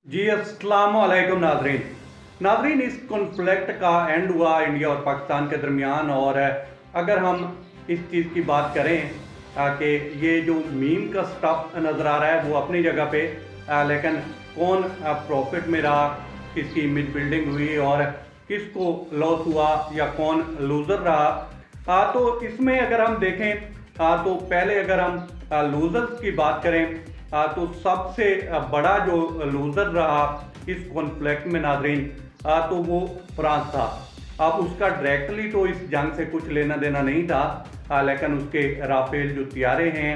जी अस्सलाम वालेकुम नाजरीन। नाजरीन, इस कॉन्फ्लिक्ट का एंड हुआ इंडिया और पाकिस्तान के दरमियान। और अगर हम इस चीज़ की बात करें कि ये जो मीम का स्टफ नज़र आ रहा है वो अपनी जगह पे, लेकिन कौन प्रॉफिट में रहा, किसकी इमेज बिल्डिंग हुई और किसको लॉस हुआ या कौन लूज़र रहा, तो इसमें अगर हम देखें तो पहले अगर हम लूज़र्स की बात करें तो सबसे बड़ा जो लूज़र रहा इस कॉन्फ्लिक्ट में नाजरीन, तो वो फ्रांस था। अब उसका डायरेक्टली तो इस जंग से कुछ लेना देना नहीं था, लेकिन उसके राफेल जो तैयारे हैं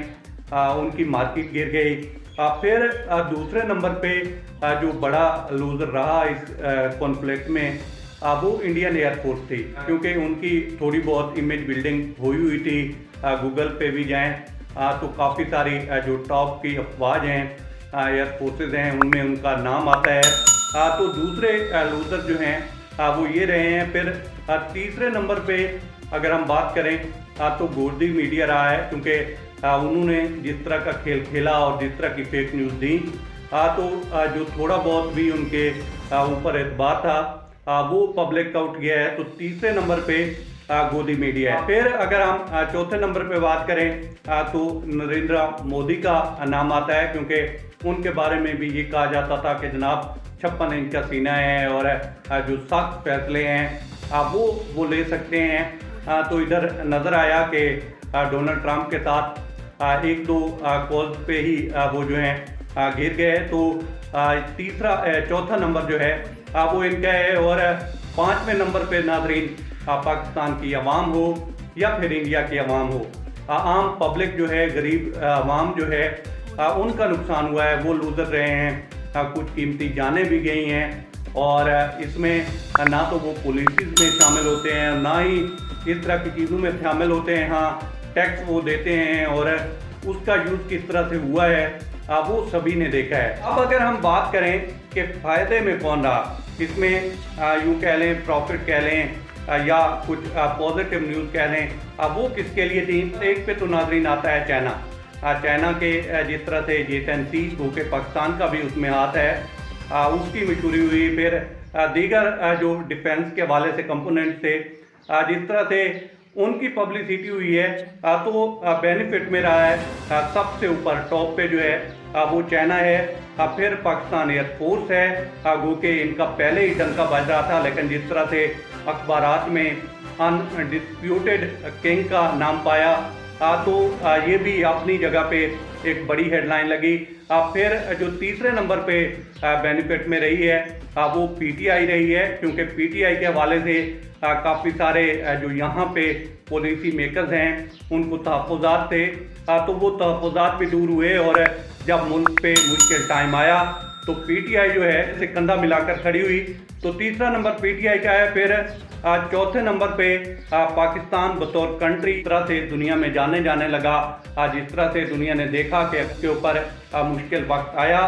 उनकी मार्केट गिर गई। फिर दूसरे नंबर पे जो बड़ा लूज़र रहा इस कॉन्फ्लिक्ट में वो इंडियन एयरफोर्स थी, क्योंकि उनकी थोड़ी बहुत इमेज बिल्डिंग हुई थी। गूगल पे भी जाएं तो काफ़ी सारी जो टॉप की अफवाज हैं, एयरफोर्सेज हैं, उनमें उनका नाम आता है। तो दूसरे लूज़र जो हैं वो ये रहे हैं। फिर तीसरे नंबर पे अगर हम बात करें तो गोदी मीडिया रहा है, क्योंकि उन्होंने जिस तरह का खेल खेला और जिस तरह की फेक न्यूज़ दी, तो जो थोड़ा बहुत भी उनके ऊपर एतबार था वो पब्लिक आउट गया है। तो तीसरे नंबर पे गोदी मीडिया है। फिर अगर हम चौथे नंबर पे बात करें तो नरेंद्र मोदी का नाम आता है, क्योंकि उनके बारे में भी ये कहा जाता था कि जनाब 56 इंच का सीना है और जो सख्त फैसले हैं वो ले सकते हैं। तो इधर नज़र आया कि डोनाल्ड ट्रंप के साथ एक दो कॉल्स पे ही वो जो हैं गिर गए। तो चौथा नंबर जो है वो इनका है। और पाँचवें नंबर पे नाजरीन पाकिस्तान की अवाम हो या फिर इंडिया की अवाम हो, आम पब्लिक जो है, गरीब अवाम जो है, उनका नुकसान हुआ है, वो लूज़र रहे हैं। कुछ कीमती जानें भी गई हैं और इसमें ना तो वो पुलिस में शामिल होते हैं, ना ही इस तरह की चीज़ों में शामिल होते हैं। हाँ, टैक्स वो देते हैं और उसका यूज़ किस तरह से हुआ है वो सभी ने देखा है। अब अगर हम बात करें कि फ़ायदे में कौन रहा, इसमें यूँ कह लें, प्रॉफिट कह लें या कुछ पॉजिटिव न्यूज़ कह लें, वो किसके लिए थी। एक पे तो नाजरीन आता है चाइना। चाइना के जिस तरह से J-10C होके पाकिस्तान का भी उसमें हाथ है, उसकी मशहूरी हुई। फिर दीगर जो डिफेंस के हवाले से कंपोनेंट थे, जिस तरह से उनकी पब्लिसिटी हुई है, तो बेनिफिट में रहा है। सबसे ऊपर टॉप पे जो है वो चाइना है। फिर पाकिस्तान एयरफोर्स है, गो के इनका पहले ही डंका बज रहा था, लेकिन जिस तरह से अखबारात में अनडिस्प्यूटेड किंग का नाम पाया, तो ये भी अपनी जगह पे एक बड़ी हेडलाइन लगी। फिर जो तीसरे नंबर पे बेनिफिट में रही है वो PTI रही है, क्योंकि PTI के हवाले से काफ़ी सारे जो यहाँ पे पॉलिसी मेकर्स हैं उनको तहफ़्फ़ुज़ात थे, तो वो तहफ़्फ़ुज़ात भी दूर हुए। और जब मुल्क पे मुश्किल टाइम आया तो PTI जो है इसे कंधा मिलाकर खड़ी हुई। तो तीसरा नंबर PTI का है। फिर चौथे नंबर पे पाकिस्तान बतौर कंट्री तरह से दुनिया में जाने लगा। जिस तरह से दुनिया ने देखा कि इसके ऊपर मुश्किल वक्त आया,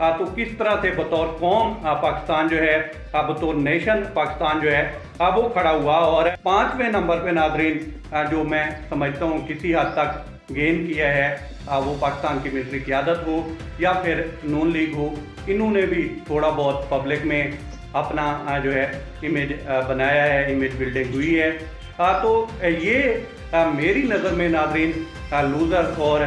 तो किस तरह से बतौर कौम पाकिस्तान जो है, बतौर नेशन पाकिस्तान जो है वो खड़ा हुआ। और पाँचवें नंबर पे नाजरीन जो मैं समझता हूँ किसी हद तक गेन किया है, वो पाकिस्तान की मिलिट्री क़यादत हो या फिर नून लीग हो, इन्होंने भी थोड़ा बहुत पब्लिक में अपना जो है इमेज बनाया है, इमेज बिल्डिंग हुई है। तो ये मेरी नज़र में नाजरीन लूज़र और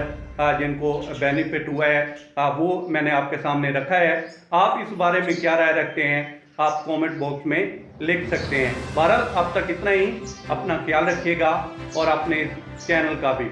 जिनको बेनिफिट हुआ है वो मैंने आपके सामने रखा है। आप इस बारे में क्या राय रखते हैं, आप कमेंट बॉक्स में लिख सकते हैं। बहरहाल अब तक इतना ही, अपना ख्याल रखिएगा और अपने चैनल का भी।